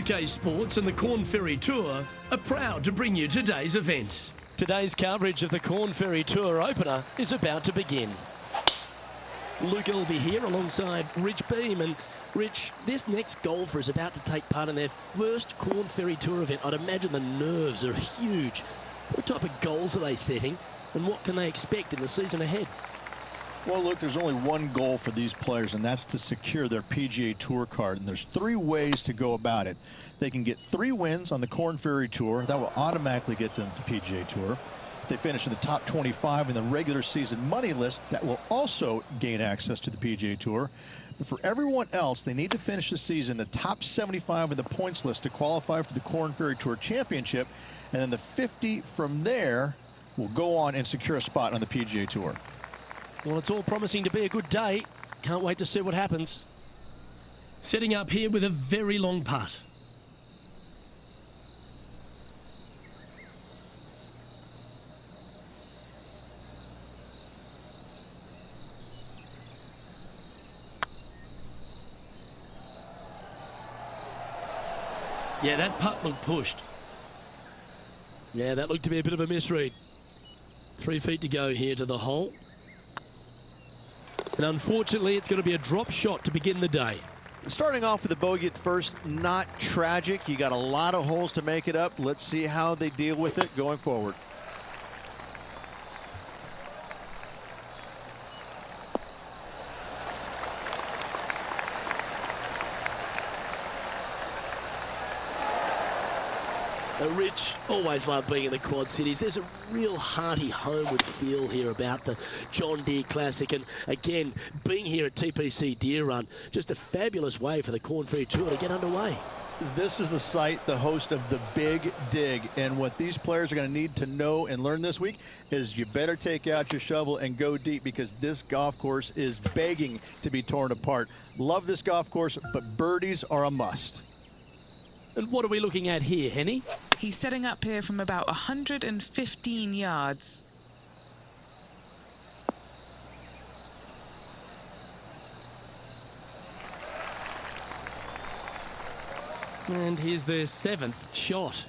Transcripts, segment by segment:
UK Sports and the Corn Ferry Tour are proud to bring you today's event. Today's coverage of the Corn Ferry Tour opener is about to begin. Luke Elvey here alongside Rich Beam. And Rich, this next golfer is about to take part in their first Corn Ferry Tour event. I'd imagine the nerves are huge. What type of goals are they setting, and what can they expect in the season ahead? Well, look, there's only one goal for these players, and that's to secure their PGA Tour card. And there's 3 ways to go about it. They can get 3 wins on the Corn Ferry Tour. That will automatically get them to PGA Tour. If they finish in the top 25 in the regular season money list, that will also gain access to the PGA Tour. But for everyone else, they need to finish the season in the top 75 in the points list to qualify for the Corn Ferry Tour Championship. And then the 50 from there will go on and secure a spot on the PGA Tour. Well, it's all promising to be a good day. Can't wait to see what happens. Setting up here with a very long putt. Yeah, that putt looked pushed. Yeah, that looked to be a bit of a misread. 3 feet to go here to the hole. And unfortunately, it's going to be a drop shot to begin the day. Starting off with a bogey at first, not tragic. You got a lot of holes to make it up. Let's see how they deal with it going forward. Rich, always love being in the Quad Cities. There's a real hearty Homewood feel here about the John Deere Classic. And again, being here at TPC Deer Run, just a fabulous way for the Corn Ferry Tour to get underway. This is the site, the host of the Big Dig. And what these players are going to need to know and learn this week is you better take out your shovel and go deep, because this golf course is begging to be torn apart. Love this golf course, but birdies are a must. And what are we looking at here, Henny? He's setting up here from about 115 yards. And here's their 7th shot.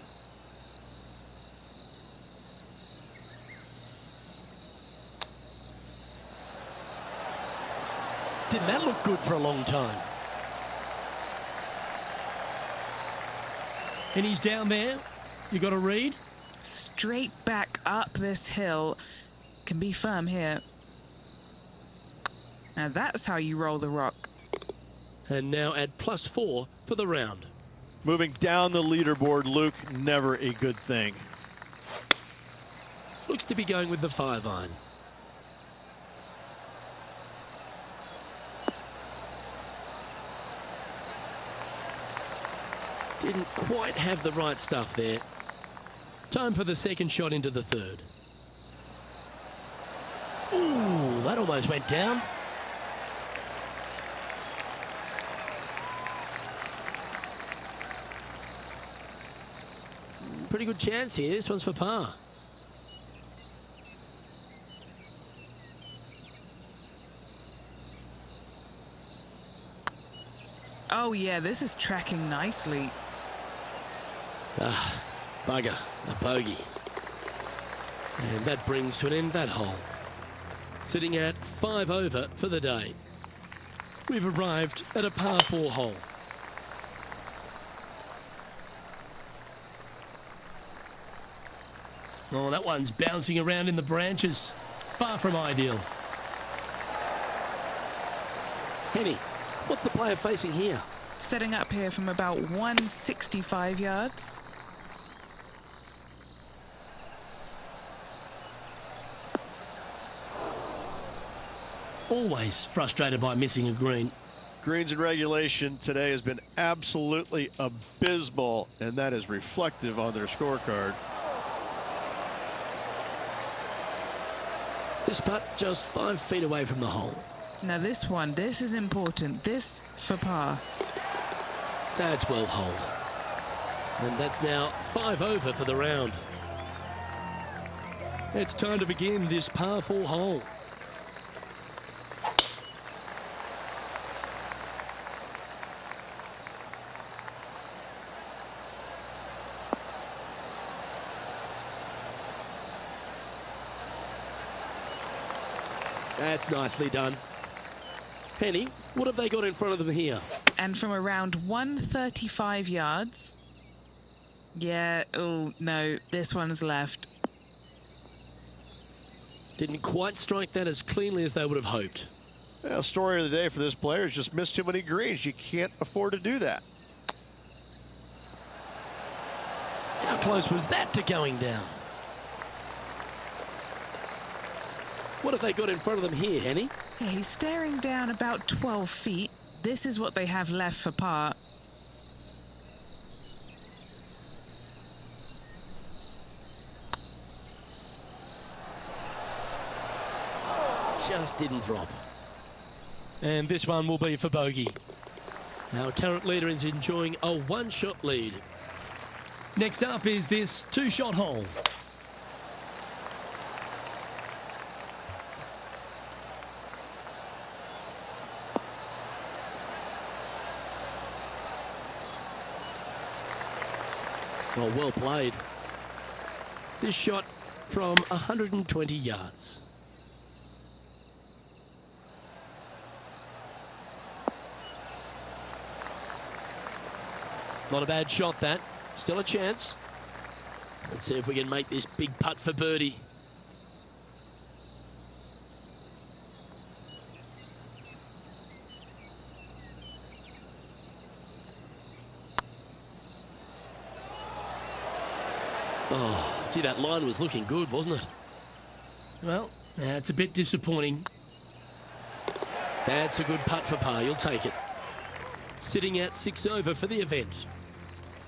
Didn't that look good for a long time? And he's down there. You got a read? Straight back up this hill. Can be firm here. Now that's how you roll the rock. And now at +4 for the round. Moving down the leaderboard, Luke, never a good thing. Looks to be going with the 5-iron. Didn't quite have the right stuff there. Time for the 2nd shot into the 3rd. Ooh, that almost went down. Pretty good chance here. This one's for par. Oh yeah, this is tracking nicely. Ah, bugger, a bogey. And that brings to an end that hole. Sitting at 5 over for the day. We've arrived at a par 4 hole. Oh, that one's bouncing around in the branches. Far from ideal. Henny, what's the player facing here? Setting up here from about 165 yards. Always frustrated by missing a green. Greens in regulation today has been absolutely abysmal, and that is reflective on their scorecard. This putt just 5 feet away from the hole. Now this is important. This for par. That's well holed. And that's now 5 over for the round. It's time to begin this par 4 hole. That's nicely done. Penny, what have they got in front of them here? And from around 135 yards. Yeah, oh no, this one's left. Didn't quite strike that as cleanly as they would have hoped. Well, story of the day for this player is just missed too many greens. You can't afford to do that. How close was that to going down? What have they got in front of them here, Henny? Yeah, he's staring down about 12 feet. This is what they have left for par. Just didn't drop. And this one will be for bogey. Our current leader is enjoying a one-shot lead. Next up is this two-shot hole. Oh, well played. This shot from 120 yards. Not a bad shot, that. Still a chance. Let's see if we can make this big putt for birdie. Oh, gee, that line was looking good, wasn't it? Well, that's a bit disappointing. That's a good putt for par. You'll take it. Sitting at 6 over for the event.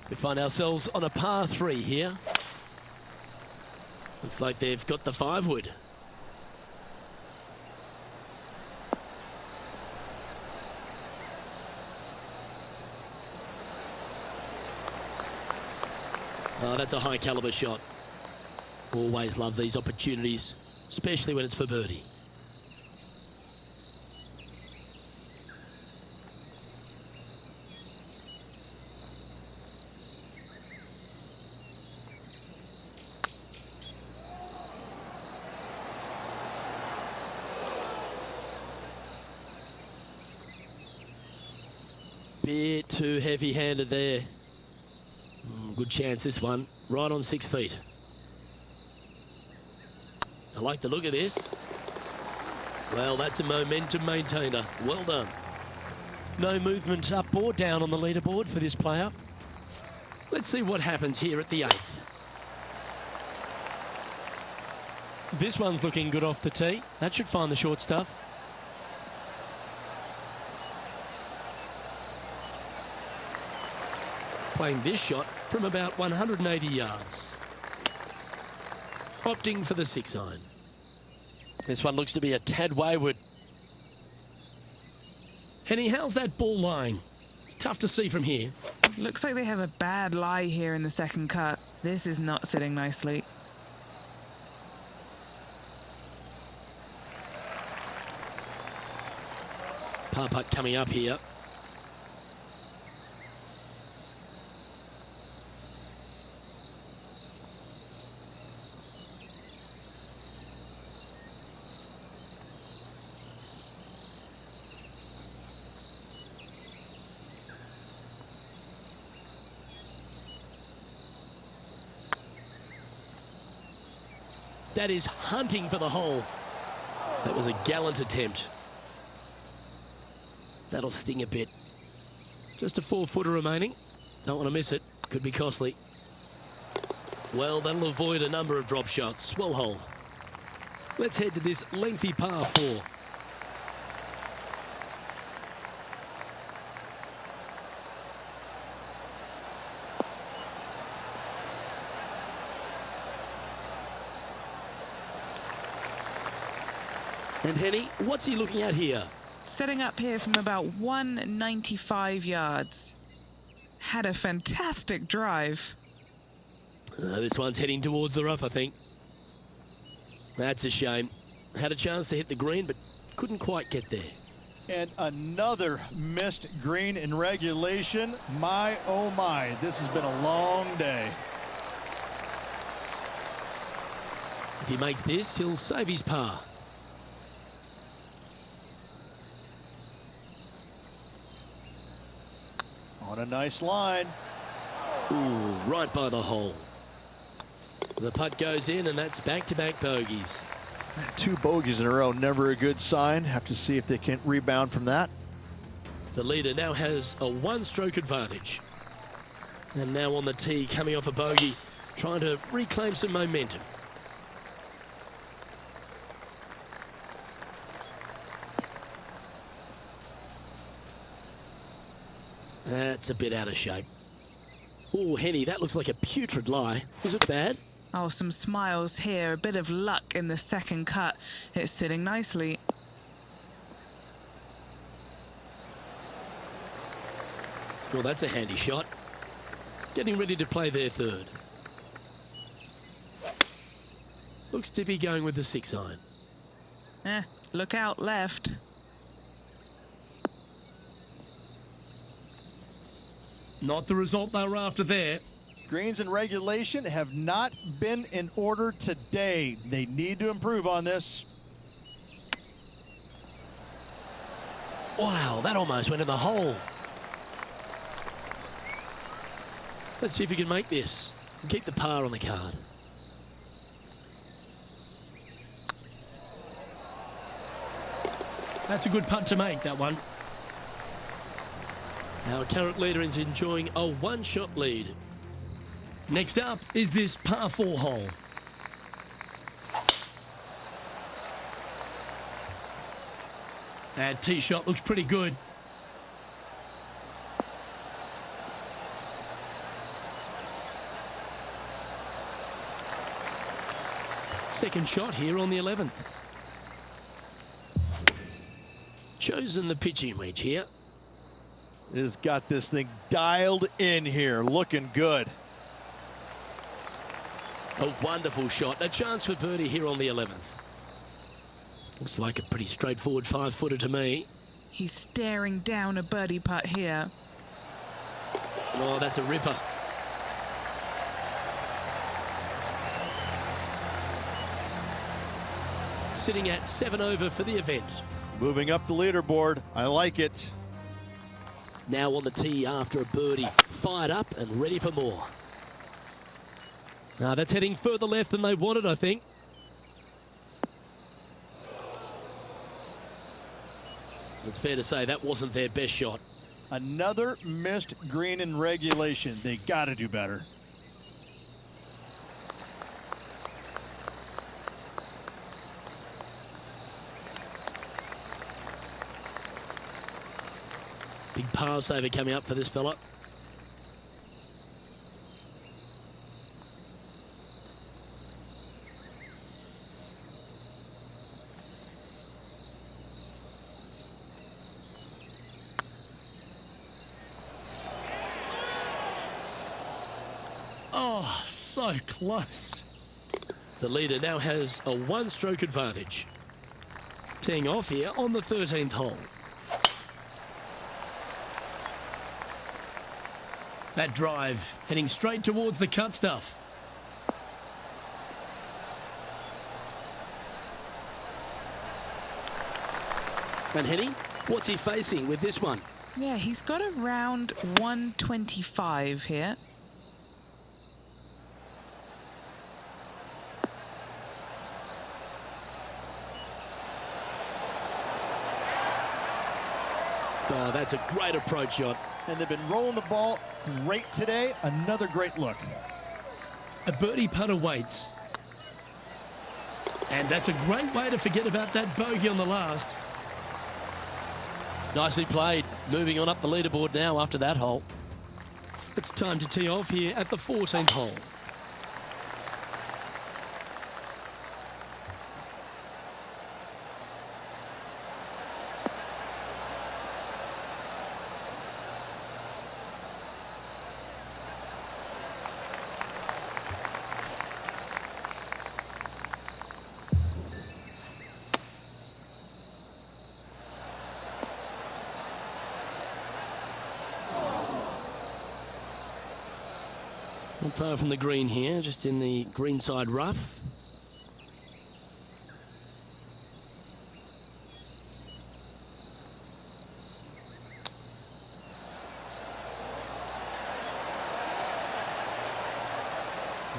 We find ourselves on a par 3 here. Looks like they've got the 5-wood. Oh, that's a high caliber shot. Always love these opportunities, especially when it's for birdie. Bit too heavy-handed there. Good chance this one, right on 6 feet. I like the look of this. Well, that's a momentum maintainer. Well done. No movement up or down on the leaderboard for this player. Let's see what happens here at the 8th. This one's looking good off the tee. That should find the short stuff. Playing this shot from about 180 yards. Opting for the 6-iron. This one looks to be a tad wayward. Henny, how's that ball lying? It's tough to see from here. Looks like they have a bad lie here in the second cut. This is not sitting nicely. Par putt coming up here. That is hunting for the hole. That was a gallant attempt. That'll sting a bit. Just a 4-footer remaining. Don't want to miss it. Could be costly. Well, that'll avoid a number of drop shots. Well hole. Let's head to this lengthy par 4. And Henny, what's he looking at here? Setting up here from about 195 yards. Had a fantastic drive. This one's heading towards the rough, I think. That's a shame. Had a chance to hit the green, but couldn't quite get there. And another missed green in regulation. My, oh my, this has been a long day. If he makes this, he'll save his par. On a nice line. Ooh, right by the hole. The putt goes in, and that's back-to-back bogeys. 2 bogeys in a row, never a good sign. Have to see if they can rebound from that. The leader now has a 1-stroke advantage. And now on the tee, coming off a bogey, trying to reclaim some momentum. That's a bit out of shape. Oh, Henny, that looks like a putrid lie. Was it bad? Oh, some smiles here. A bit of luck in the second cut. It's sitting nicely. Well, that's a handy shot. Getting ready to play their third. Looks to be going with the 6-iron. Look out left. Not the result they were after there. Greens in regulation have not been in order today. They need to improve on this. Wow, that almost went in the hole. Let's see if you can make this and keep the par on the card. That's a good putt to make, that one. Our current leader is enjoying a 1-shot lead. Next up is this par 4 hole. That tee shot looks pretty good. Second shot here on the 11th. Chosen the pitching wedge here. Has got this thing dialed in here, looking good. A wonderful shot. A chance for birdie here on the 11th. Looks like a pretty straightforward 5-footer to me. He's staring down a birdie putt here. Oh, that's a ripper. Sitting at 7 over for the event. Moving up the leaderboard. I like it. Now on the tee after a birdie. Fired up and ready for more. Now that's heading further left than they wanted, I think. It's fair to say that wasn't their best shot. Another missed green in regulation. They got to do better. Big par saver coming up for this fella. Oh, so close. The leader now has a 1-stroke advantage. Teeing off here on the 13th hole. That drive heading straight towards the cut stuff. And Henny, what's he facing with this one? Yeah, he's got around 125 here. Oh, that's a great approach shot. And they've been rolling the ball great today. Another great look. A birdie putt awaits. And that's a great way to forget about that bogey on the last. Nicely played. Moving on up the leaderboard now after that hole. It's time to tee off here at the 14th hole. Not far from the green here, just in the greenside rough.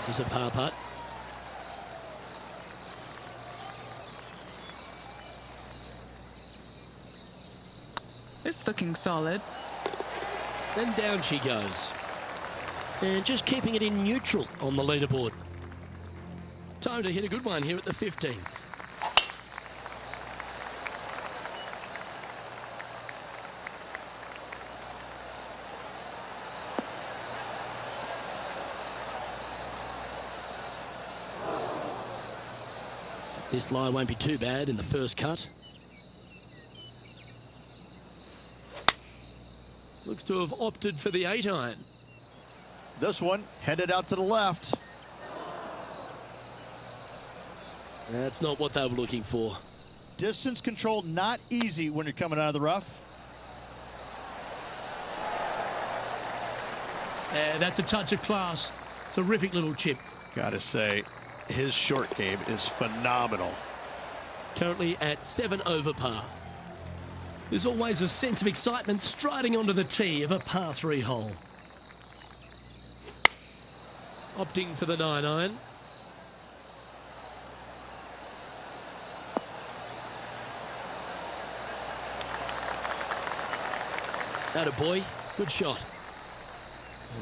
This is a par putt. It's looking solid. And down she goes. And just keeping it in neutral on the leaderboard. Time to hit a good one here at the 15th. This lie won't be too bad in the first cut. Looks to have opted for the 8-iron. This one headed out to the left. That's not what they were looking for. Distance control not easy when you're coming out of the rough. That's a touch of class. Terrific little chip. Gotta say, his short game is phenomenal. Currently at 7 over par. There's always a sense of excitement striding onto the tee of a par 3 hole. Opting for the 9-iron. Atta boy, good shot.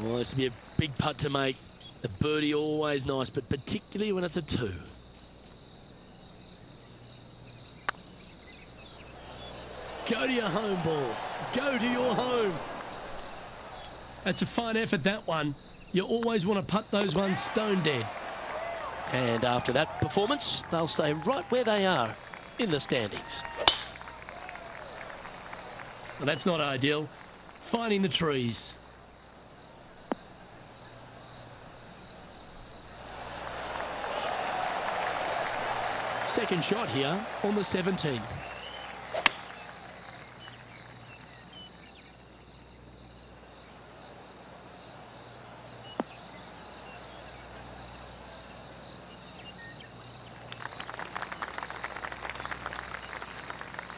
Oh, this will be a big putt to make. The birdie always nice, but particularly when it's a 2. Go to your home ball. Go to your home. That's a fine effort, that one. You always want to putt those ones stone dead. And after that performance, they'll stay right where they are in the standings. Well, that's not ideal. Finding the trees. Second shot here on the 17th.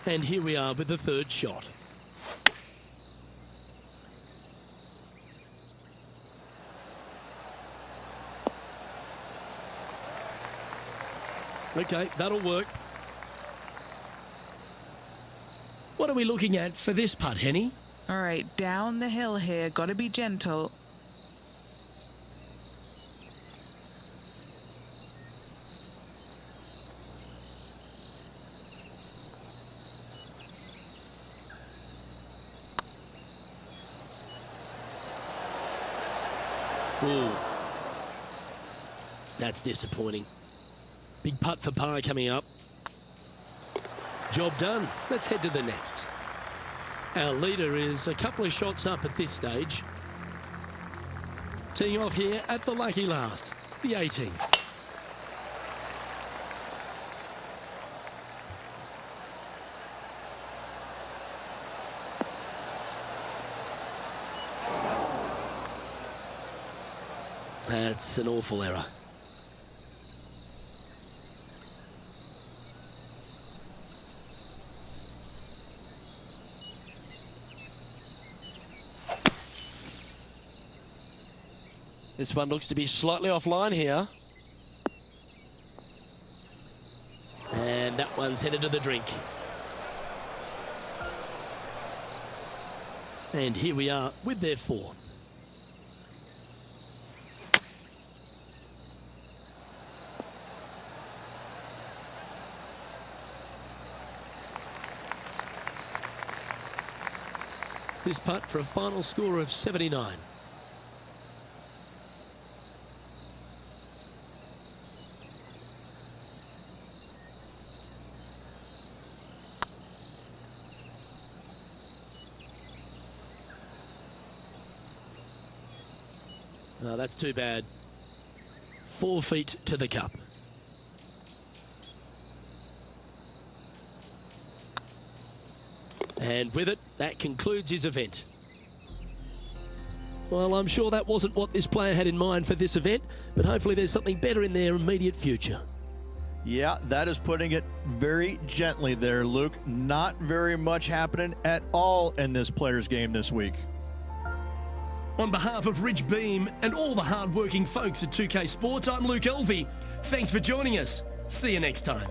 And here we are with the third shot. Okay, that'll work. What are we looking at for this putt, Henny? All right, down the hill here. Got to be gentle. Ooh. That's disappointing. Big putt for par coming up. Job done. Let's head to the next. Our leader is a couple of shots up at this stage. Teeing off here at the lucky last, the 18th. That's an awful error. This one looks to be slightly offline here. And that one's headed to the drink. And here we are with their fourth. This putt for a final score of 79. Oh, that's too bad. 4 feet to the cup. And with it, that concludes his event. Well, I'm sure that wasn't what this player had in mind for this event, but hopefully there's something better in their immediate future. Yeah, that is putting it very gently there, Luke. Not very much happening at all in this player's game this week. On behalf of Rich Beam and all the hard-working folks at 2K Sports, I'm Luke Elvey. Thanks for joining us. See you next time.